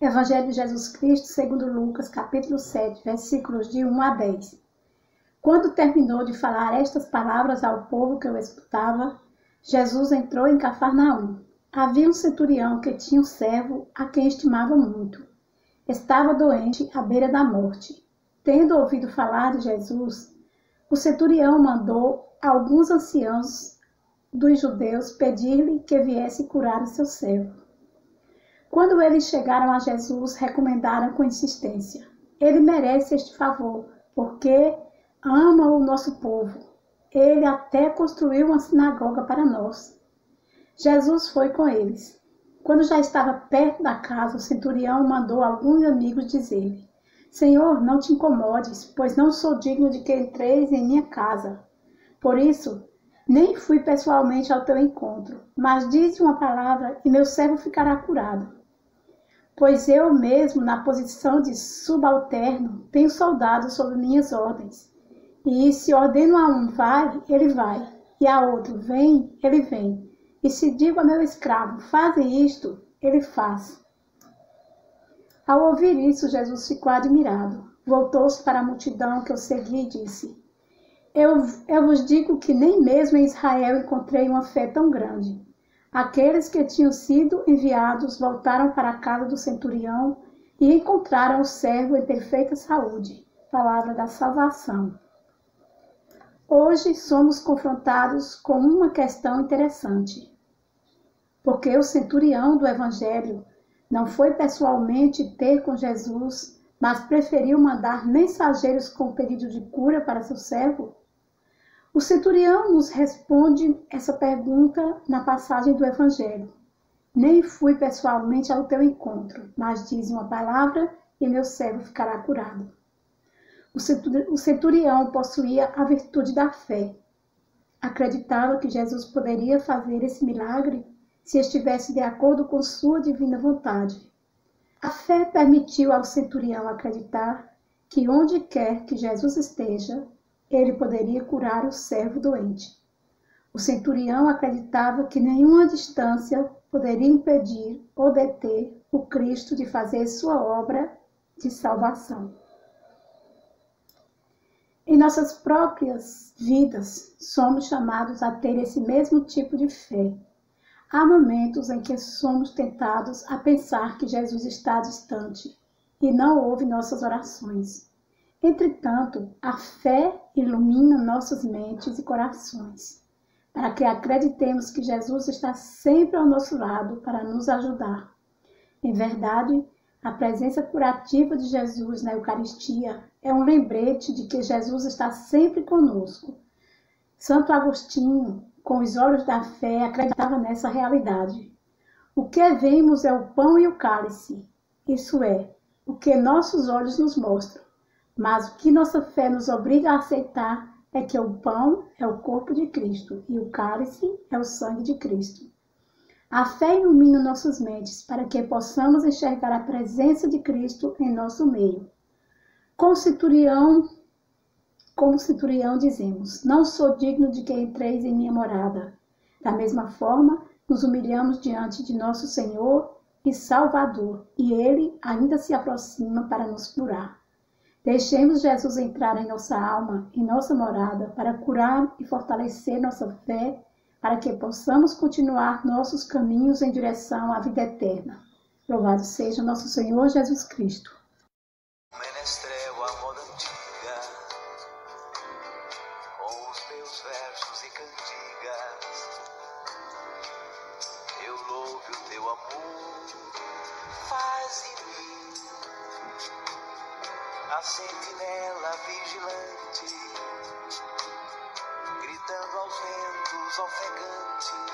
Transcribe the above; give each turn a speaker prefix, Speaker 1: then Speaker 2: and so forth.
Speaker 1: Evangelho de Jesus Cristo, segundo Lucas, capítulo 7, versículos de 1 a 10. Quando terminou de falar estas palavras ao povo que o escutava, Jesus entrou em Cafarnaum. Havia um centurião que tinha um servo a quem estimava muito. Estava doente à beira da morte. Tendo ouvido falar de Jesus, o centurião mandou alguns anciãos dos judeus pedir-lhe que viesse curar o seu servo. Quando eles chegaram a Jesus, recomendaram com insistência: ele merece este favor, porque ama o nosso povo. Ele até construiu uma sinagoga para nós. Jesus foi com eles. Quando já estava perto da casa, o centurião mandou alguns amigos dizer-lhe: Senhor, não te incomodes, pois não sou digno de que entreis em minha casa. Por isso, nem fui pessoalmente ao teu encontro, mas dize uma palavra e meu servo ficará curado. Pois eu mesmo, na posição de subalterno, tenho soldados sob minhas ordens. E se ordeno a um vai, ele vai, e a outro vem, ele vem. E se digo a meu escravo, faze isto, ele faz. Ao ouvir isso, Jesus ficou admirado. Voltou-se para a multidão que o seguia e disse: Eu vos digo que nem mesmo em Israel encontrei uma fé tão grande. Aqueles que tinham sido enviados voltaram para a casa do centurião e encontraram o servo em perfeita saúde. Palavra da salvação. Hoje somos confrontados com uma questão interessante. Porque o centurião do Evangelho não foi pessoalmente ter com Jesus, mas preferiu mandar mensageiros com pedido de cura para seu servo? O centurião nos responde essa pergunta na passagem do Evangelho. Nem fui pessoalmente ao teu encontro, mas dize uma palavra e meu servo ficará curado. O centurião possuía a virtude da fé. Acreditava que Jesus poderia fazer esse milagre se estivesse de acordo com sua divina vontade. A fé permitiu ao centurião acreditar que onde quer que Jesus esteja, ele poderia curar o servo doente. O centurião acreditava que nenhuma distância poderia impedir ou deter o Cristo de fazer sua obra de salvação. Em nossas próprias vidas, somos chamados a ter esse mesmo tipo de fé. Há momentos em que somos tentados a pensar que Jesus está distante e não ouve nossas orações. Entretanto, a fé ilumina nossas mentes e corações, para que acreditemos que Jesus está sempre ao nosso lado para nos ajudar. Em verdade, a presença curativa de Jesus na Eucaristia é um lembrete de que Jesus está sempre conosco. Santo Agostinho, com os olhos da fé, acreditava nessa realidade. O que vemos é o pão e o cálice, isso é, o que nossos olhos nos mostram. Mas o que nossa fé nos obriga a aceitar é que o pão é o corpo de Cristo e o cálice é o sangue de Cristo. A fé ilumina nossas mentes para que possamos enxergar a presença de Cristo em nosso meio. Como centurião dizemos: não sou digno de que entreis em minha morada. Da mesma forma, nos humilhamos diante de nosso Senhor e Salvador, e Ele ainda se aproxima para nos curar. Deixemos Jesus entrar em nossa alma, em nossa morada, para curar e fortalecer nossa fé, para que possamos continuar nossos caminhos em direção à vida eterna. Louvado seja nosso Senhor Jesus Cristo.
Speaker 2: Menestrel a moda antiga, com os meus versos e cantigas, eu louvo o teu amor, faz em mim a sentinela vigilante, gritando aos ventos ofegantes,